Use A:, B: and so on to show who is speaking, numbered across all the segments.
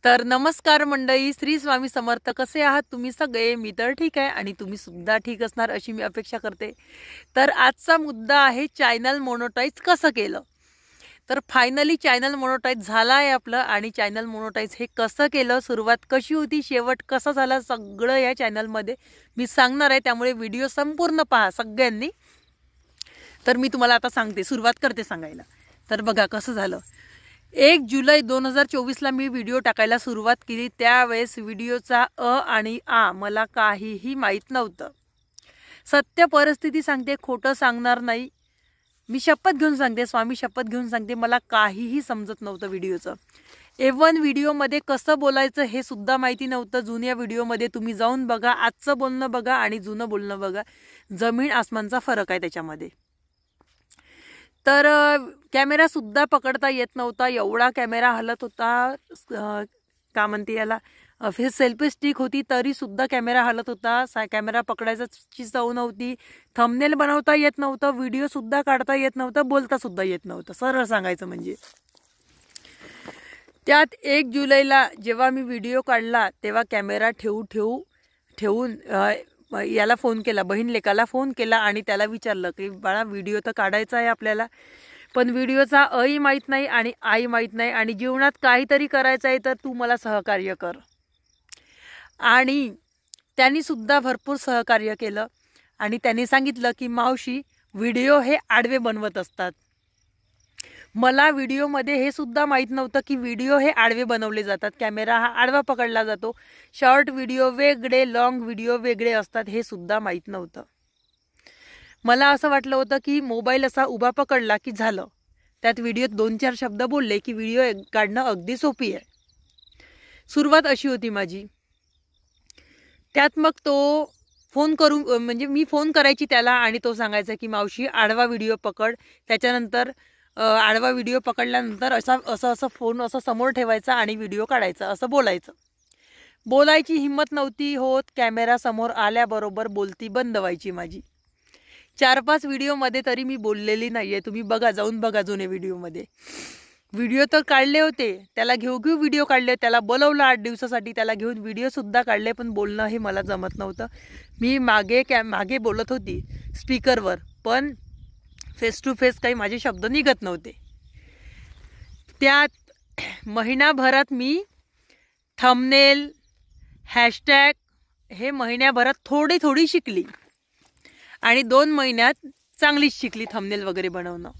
A: तर नमस्कार मंडळी, श्री स्वामी समर्थ. कसे आहात तुम्ही सगळे? मी तर ठीक आहे आणि तुम्ही सुद्धा ठीक असणार अशी मी अपेक्षा करते. तर आजचा मुद्दा आहे चॅनल मोनोटाईज कसं केलं. तर फायनली चॅनल मोनोटाईज झाला आहे आपलं. आणि चॅनल मोनोटाईज हे कसं केलं, सुरुवात कशी होती, शेवट कसा झाला, सगळं या चॅनलमध्ये मी सांगणार आहे. त्यामुळे व्हिडिओ संपूर्ण पहा सगळ्यांनी. तर मी तुम्हाला आता सांगते, सुरुवात करते सांगायला. तर बघा कसं झालं. 1 जुलै 2024ला मी व्हिडिओ टाकायला सुरुवात केली. त्यावेळेस व्हिडिओचा आणि मला काहीही माहीत नव्हतं. सत्य परिस्थिती सांगते, खोटं सांगणार नाही. मी शपथ घेऊन सांगते, स्वामी शपथ घेऊन सांगते, मला काहीही समजत नव्हतं व्हिडिओचं. एवन व्हिडिओमध्ये कसं बोलायचं हे सुद्धा माहिती नव्हतं. जुन्या व्हिडिओमध्ये तुम्ही जाऊन बघा, आजचं बोलणं बघा आणि जुनं बोलणं बघा, जमीन आसमानचा फरक आहे त्याच्यामध्ये. तर कॅमेरा सुद्धा पकडता येत नव्हता, एवढा कॅमेरा हलत होता. का म्हणते याला, सेल्फी स्टिक होती तरी सुद्धा कॅमेरा हलत होता. कॅमेरा पकडायची सवय नव्हती. थंबनेल बनवता येत नव्हतं, व्हिडिओ सुद्धा काढता येत नव्हतं, बोलता सुद्धा येत नव्हतं, सरळ सांगायचं म्हणजे. त्यात 1 जुलैला जेव्हा मी व्हिडिओ काढला तेव्हा कॅमेरा ठेवून याला फोन केला, बहीण लेकाला फोन केला आणि त्याला विचारलं की बाळा, व्हिडिओ तर काढायचा आहे आपल्याला, पण व्हिडिओचा आई माहीत नाही आणि आई माहीत नाही, आणि जीवनात काहीतरी करायचं आहे तर तू मला सहकार्य कर. आणि त्यांनी सुद्धा भरपूर सहकार्य केलं. आणि त्यांनी सांगितलं की मावशी, व्हिडिओ हे आडवे बनवत असतात. मला व्हिडिओमध्ये हे सुद्धा माहीत नव्हतं की व्हिडिओ हे आडवे बनवले जातात. कॅमेरा हा आडवा पकडला जातो. शॉर्ट व्हिडिओ वेगळे, लॉंग व्हिडिओ वेगळे असतात, हे सुद्धा माहीत नव्हतं. मला असं वाटलं होतं की मोबाईल असा उभा पकडला की झालं, त्यात व्हिडिओत 2-4 शब्द बोलले की व्हिडिओ काढणं अगदी सोपी आहे. सुरुवात अशी होती माझी. त्यात मग तो फोन करून, म्हणजे मी फोन करायची त्याला आणि तो सांगायचा की मावशी आडवा व्हिडिओ पकड. त्याच्यानंतर आडवा व्हिडिओ पकडल्यानंतर असं फोन असं समोर ठेवायचा आणि व्हिडिओ काढायचा, असं बोलायचं. बोलायची हिंमत नव्हती होत. कॅमेरा समोर आल्याबरोबर बोलती बंद व्हायची माझी. 4-5 व्हिडिओमध्ये तरी मी बोललेली नाहीये. तुम्ही बघा, जाऊन बघा जुने व्हिडिओमध्ये. व्हिडिओ तर काढले होते, त्याला घेऊ व्हिडिओ काढले, त्याला बोलवलं 8 दिवसासाठी, त्याला घेऊन व्हिडिओ सुद्धा काढले, पण बोलणं हे मला जमत नव्हतं. मी मागे बोलत होती स्पीकरवर, पण फेस टू फेस काही माझे शब्द निघत नव्हते. त्यात महिनाभरात मी थंबनेल, हॅशटॅग हे महिन्याभरात थोडी शिकली. आणि 2 महिन्यात चांगलीच शिकली थंबनेल वगैरे बनवणं,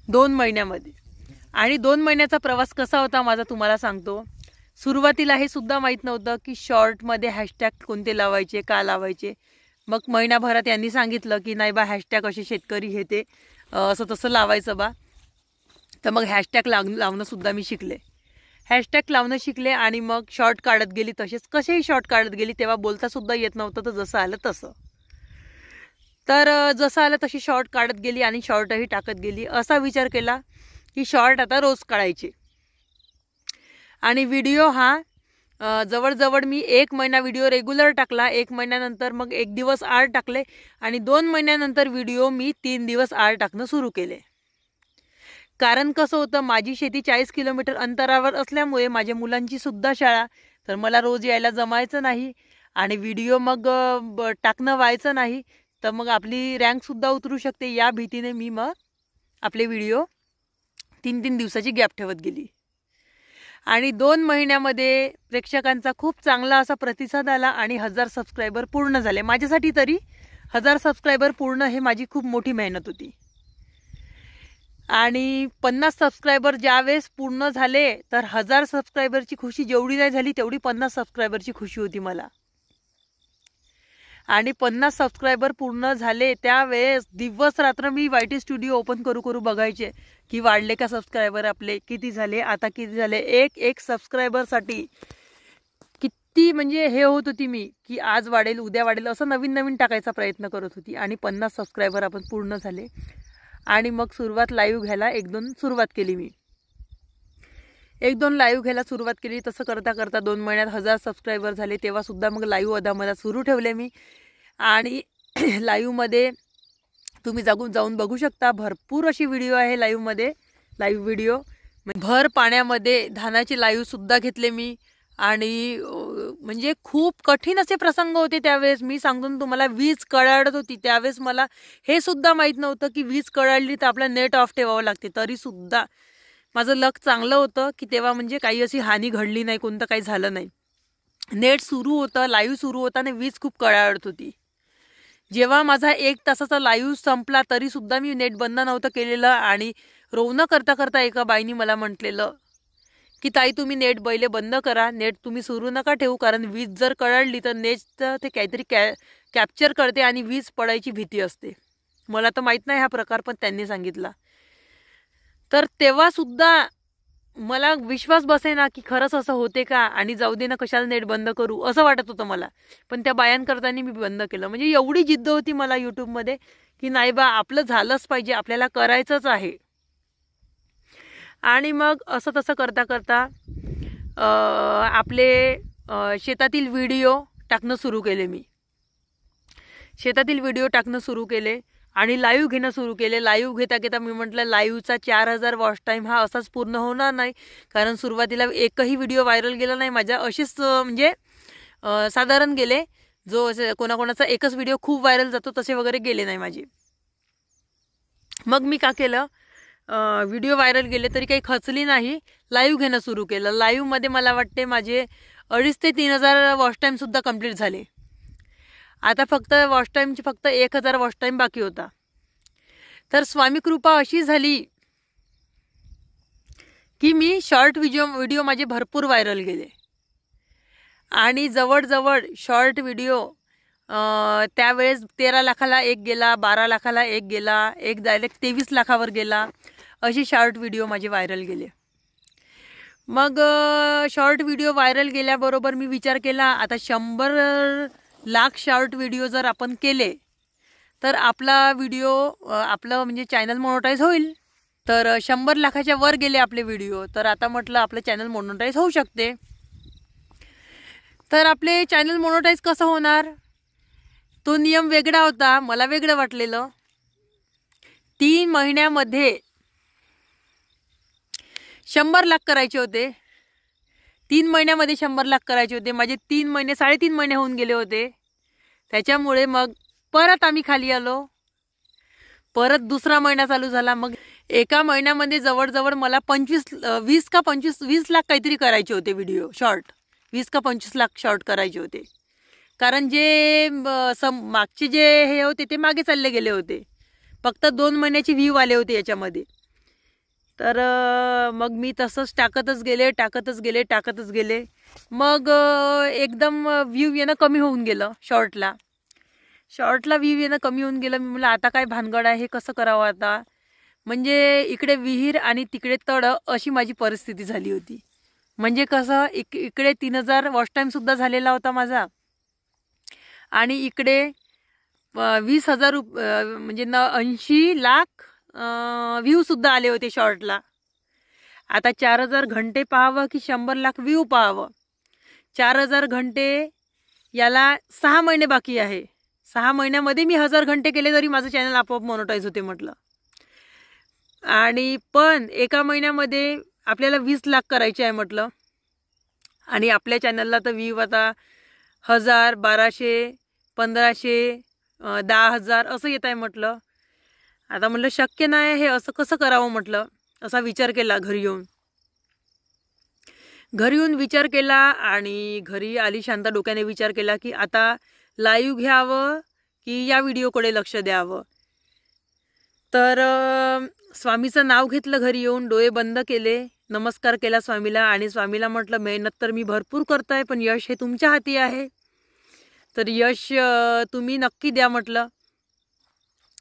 A: 2 महिन्यामध्ये. आणि 2 महिन्याचा प्रवास कसा होता माझा तुम्हाला सांगतो. सुरुवातीला हे सुद्धा माहीत नव्हतं की शॉर्टमध्ये हॅशटॅग कोणते लावायचे, का लावायचे. मग महिनाभरात यांनी सांगितलं की नाही बा, हॅशटॅग असे शेतकरी हे ते असं तसं लावायचं बा. तर मग हॅशटॅग लावणं सुद्धा मी शिकले. हॅशटॅग लावणं शिकले आणि मग शॉर्ट काढत गेली. तसेच कसेही शॉर्ट काढत गेली. तेव्हा बोलता सुद्धा येत नव्हतं, तर जसं आलं तसं. तर जसं आलं तशी शॉर्ट काढत गेली आणि शॉर्टही टाकत गेली. असा विचार केला की शॉर्ट आता रोज काढायचे. आणि व्हिडिओ हा जवळजवळ मी 1 महिना व्हिडिओ रेग्युलर टाकला. 1 महिन्यानंतर मग 1 दिवस आड टाकले. आणि 2 महिन्यानंतर व्हिडिओ मी 3 दिवस आड टाकणं सुरू केले. कारण कसं होतं, माझी शेती 40 किलोमीटर अंतरावर असल्यामुळे माझ्या मुलांची सुद्धा शाळा, तर मला रोज यायला जमायचं नाही. आणि व्हिडिओ मग टाकणं व्हायचं नाही, तर मग आपली रँकसुद्धा उतरू शकते. या भीतीने मी मग आपले व्हिडिओ 3-3 दिवसाची गॅप ठेवत गेली. आणि 2 महिन्यामध्ये प्रेक्षकांचा खूप चांगला असा प्रतिसाद आला आणि 1000 सबस्क्रायबर पूर्ण झाले. माझ्यासाठी तरी 1000 सबस्क्रायबर पूर्ण हे माझी खूप मोठी मेहनत होती. आणि 50 सबस्क्रायबर ज्यावेळेस पूर्ण झाले, तर 1000 सबस्क्रायबरची खुशी जेवढी नाही झाली तेवढी 50 सबस्क्रायबरची खुशी होती मला. आणि 50 सबस्क्रायबर पूर्ण झाले त्यावेळेस दिवस रात्र मी YT स्टुडिओ ओपन करू बघायचे की वाढले का सबस्क्रायबर आपले, किती झाले, आता किती झाले. एक सबस्क्रायबरसाठी किती म्हणजे हे होत होती मी की आज वाढेल, उद्या वाढेल, असं नवीन टाकायचा प्रयत्न करत होती. आणि 50 सबस्क्रायबर आपण पूर्ण झाले. आणि मग लाईव्ह घ्यायला 1-2 सुरुवात केली मी. 1-2 लाईव्ह घ्यायला सुरुवात केली. तसं करता 2 महिन्यात 1000 सबस्क्रायबर झाले. तेव्हा सुद्धा मग लाईव्ह अधामधात सुरू ठेवले मी. आणि लाईव्हमध्ये तुम्ही जाऊन बघू शकता, भरपूर अशी व्हिडिओ आहे लाईव्हमध्ये, लाईव्ह व्हिडिओ. भर पाण्यामध्ये धानाचे लाईव्ह सुद्धा घेतले मी. आणि म्हणजे खूप कठीण असे प्रसंग होते त्यावेळेस. मी सांगतो तुम्हाला, वीज कडाडत होती त्यावेळेस. मला हे सुद्धा माहीत नव्हतं की वीज कडाडली तर आपलं नेट ऑफ ठेवावं लागते. तरी सुद्धा माझं लक चांगलं होतं की तेव्हा म्हणजे काही अशी हानी घडली नाही, कोणतं काही झालं नाही. नेट सुरू होतं, लाईव्ह सुरू होता आणि वीज खूप कडाडत होती. जेव्हा माझा 1 तासाचा लाईव्ह संपला तरी सुद्धा मी नेट बंद नव्हतं केलेलं. आणि रोवणं करता करता एका बाईनी मला म्हटलेलं की ताई, तुम्ही नेट पहिले बंद करा, नेट तुम्ही सुरू नका ठेवू, कारण वीज जर कडाडली तर नेटचं ते काहीतरी कॅप्चर करते आणि वीज पडायची भीती असते. मला तर माहीत नाही हा प्रकार, पण त्यांनी सांगितला. तर तेव्हा सुद्धा मला विश्वास बसेना की खरंच असं होते का, आणि जाऊ दे ना, कशाला नेट बंद करू असं वाटत होतं मला. पण त्या बायांकरतानी मी बंद केलं. म्हणजे एवढी जिद्द होती मला यूट्यूबमध्ये की नाही बा, आपलं झालंच पाहिजे, आपल्याला करायचंच आहे. आणि मग असं तसं करता करता आपले शेतातील व्हिडिओ टाकणं सुरू केले मी. शेतातील व्हिडिओ टाकणं सुरू केले आणि लाईव्ह घेणं सुरू केले. लाईव्ह घेता घेता मी म्हटलं लाईव्हचा 4000 वॉच टाईम हा असाच पूर्ण होणार नाही, कारण सुरुवातीला एकही व्हिडिओ व्हायरल गेला नाही माझा. असेच म्हणजे साधारण गेले. जो कोणाकोणाचा एकच व्हिडिओ खूप व्हायरल जातो तसे वगैरे गेले नाही माझे. मग मी का केलं, व्हिडिओ व्हायरल गेले तरी काही खचली नाही, लाईव्ह घेणं सुरू केलं. लाईव्हमध्ये मला वाटते माझे 2,500 ते 3,000 वॉच टाईम सुद्धा कंप्लीट झाले. आता फक्त वॉच टाईमची फक्त 1,000 वॉच टाईम बाकी होता. तर स्वामी कृपा अशी झाली की मी शॉर्ट व्हिडिओ माझे भरपूर व्हायरल गेले. आणि जवळजवळ शॉर्ट व्हिडिओ त्यावेळेस 13 लाखाला एक गेला, 12 लाखाला एक गेला, एक डायरेक्ट 23 लाखावर गेला. असे शॉर्ट व्हिडिओ माझे व्हायरल गेले. मग शॉर्ट व्हिडिओ व्हायरल गेल्याबरोबर मी विचार केला, आता 100 लाख शॉर्ट व्हिडिओ जर आपण केले तर आपला व्हिडिओ आपलं म्हणजे चॅनल मोनोटाईज होईल. तर 100 लाखाच्या वर गेले आपले व्हिडिओ, तर आता म्हटलं आपलं चॅनल मोनोटाईज होऊ शकते. तर आपले चॅनल मोनोटाईज कसं होणार, तो नियम वेगळा होता, मला वेगळं वाटलेलं. 3 महिन्यामध्ये 100 लाख करायचे होते. 3 महिन्यामध्ये 100 लाख करायचे होते. माझे 3 महिने 3.5 महिने होऊन गेले होते. त्याच्यामुळे मग परत आम्ही खाली आलो. परत दुसरा महिना चालू झाला. मग एका महिन्यामध्ये जवळजवळ मला 20 लाख काहीतरी करायचे होते व्हिडिओ शॉर्ट. 20 का 25 लाख शॉर्ट करायचे होते, कारण जे मागचे जे हे होते ते मागे चालले गेले होते. फक्त 2 महिन्याचे व्ह्यू आले होते याच्यामध्ये. तर मग मी तसंच टाकतच गेले. मग एकदम व्ह्यू येणं कमी होऊन गेलं. शॉर्टला व्ह्यू येणं कमी होऊन गेलं. मी म्हटलं आता काय भानगड आहे, हे कसं करावं आता. म्हणजे इकडे विहीर आणि तिकडे तळ अशी माझी परिस्थिती झाली होती. म्हणजे कसं, इकडे 3000 वॉच टाईम सुद्धा झालेला होता माझा, आणि इकडे 20,000 म्हणजे 80 लाख व्ह्यू सुद्धा आले होते शॉर्टला. आता 4000 घंटे पाहावं की 100 लाख व्ह्यू पाहावं. 4000 घंटे याला 6 महिने बाकी आहे. 6 महिन्यामध्ये मी 1000 घंटे केले तरी माझं चॅनल आपोआप मोनोटाईज होते म्हटलं. आणि पण एका महिन्यामध्ये आपल्याला 20 लाख करायचे आहे म्हटलं. आणि आपल्या चॅनलला तर व्ह्यू आता 1000, 1200, 1500, 10,000 असं येत आहे म्हटलं. आता म्हटलं शक्य नाही, हे असं कसं करावं म्हटलं. असा विचार केला घरी येऊन विचार केला. आणि घरी आली शांत डोक्याने विचार केला की आता लाईव्ह घ्यावं की या व्हिडिओकडे लक्ष द्यावं. तर स्वामीचं नाव घेतलं घरी येऊन, डोळे बंद केले, नमस्कार केला स्वामीला. आणि स्वामीला म्हटलं मेहनत तर मी भरपूर करतोय, पण यश हे तुमच्या हाती आहे. तर यश तुम्ही नक्की द्या म्हटलं.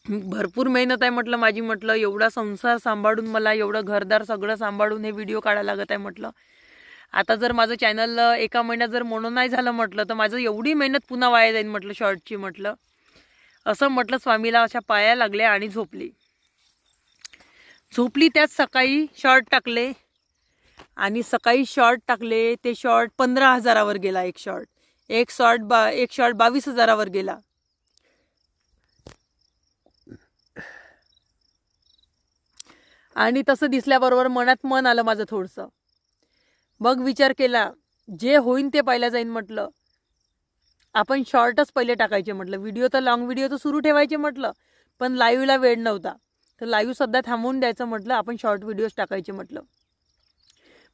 A: भरपूर मेहनत आहे म्हटलं माझी. म्हटलं एवढा संसार सांभाळून, मला एवढं घरदार सगळं सांभाळून हे व्हिडिओ काढायला लागत आहे म्हटलं. आता जर माझं चॅनल एका महिन्यात जर म्हणून नाही झालं म्हटलं तर माझं एवढी मेहनत पुन्हा वाया जाईल म्हटलं शॉर्टची म्हटलं. असं म्हटलं स्वामीला, अशा पाया लागल्या आणि झोपली. त्यात सकाळी शॉर्ट टाकले. आणि सकाळी शॉर्ट टाकले ते शॉर्ट 15,000वर गेला. एक शॉर्ट 22,000वर गेला. आणि तसं दिसल्याबरोबर मनात मन आलं माझं थोडंसं. मग विचार केला, जे होईन ते पाहिलं जाईन म्हटलं. आपण शॉर्टच पहिले टाकायचे म्हटलं. व्हिडिओ तर लॉंग व्हिडिओ तर सुरू ठेवायचे म्हटलं, पण लाईव्हला वेळ नव्हता. तर लाईव्ह सध्या थांबवून द्यायचं म्हटलं, आपण शॉर्ट व्हिडिओज टाकायचे म्हटलं.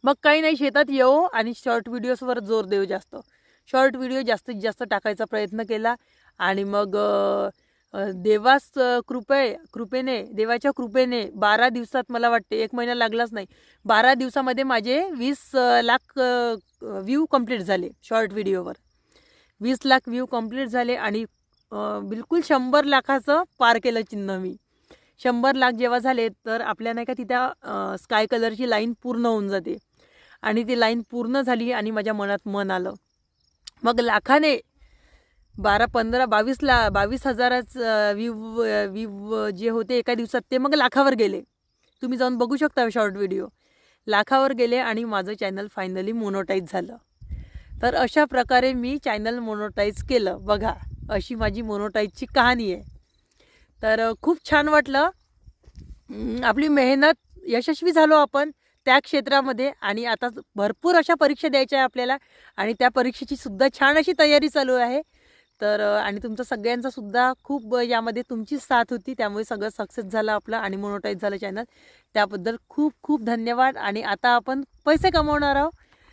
A: मग काही नाही, शेतात येऊ आणि शॉर्ट व्हिडिओजवर जोर देऊ जास्त. शॉर्ट व्हिडिओ जास्तीत जास्त टाकायचा प्रयत्न केला. आणि मग देवाच्या कृपेने 12 दिवसात, मला वाटते 1 महिना लागलाच नाही, 12 दिवसामध्ये माझे 20 लाख व्ह्यू कंप्लीट झाले शॉर्ट व्हिडिओवर. 20 लाख व्ह्यू कंप्लीट झाले आणि बिलकुल 100 लाखाचं पार केलं चिन्ह मी. 100 लाख जेव्हा झाले तर आपल्या नाही का तिथं स्काय कलरची लाईन पूर्ण होऊन जाते. आणि ती लाईन पूर्ण झाली आणि माझ्या मनात मन आलं. मग लाखाने 22 हजाराचं व्ह्यू जे होते एका दिवसात ते मग लाखावर गेले. तुम्ही जाऊन बघू शकता शॉर्ट व्हिडिओ. लाखावर गेले आणि माझं चॅनल फायनली मोनोटाईज झालं. तर अशा प्रकारे मी चॅनल मोनोटाईज केलं. बघा, अशी माझी मोनोटाईजची कहाणी आहे. तर खूप छान वाटलं. आपली मेहनत यशस्वी झालो आपण त्या क्षेत्रामध्ये. आणि आता भरपूर अशा परीक्षा द्यायच्या आहे आपल्याला आणि त्या परीक्षेची सुद्धा छान अशी तयारी चालू आहे. तर आणि तुमचं सगळ्यांचा सुद्धा खूप यामध्ये तुमची साथ होती, त्यामुळे सगळं सक्सेस झालं आपलं आणि मोनोटाईज झालं चॅनल. त्याबद्दल खूप खूप धन्यवाद. आणि आता आपण पैसे कमवणार आहोत.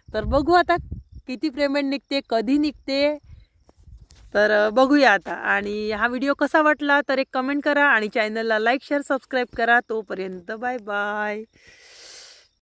A: तर बघू आता किती पेमेंट निघते, कधी निघते, तर बघूया आता. आणि हा व्हिडिओ कसा वाटला तर एक कमेंट करा आणि चॅनलला लाईक शेअर सबस्क्राईब करा. तोपर्यंत बाय बाय.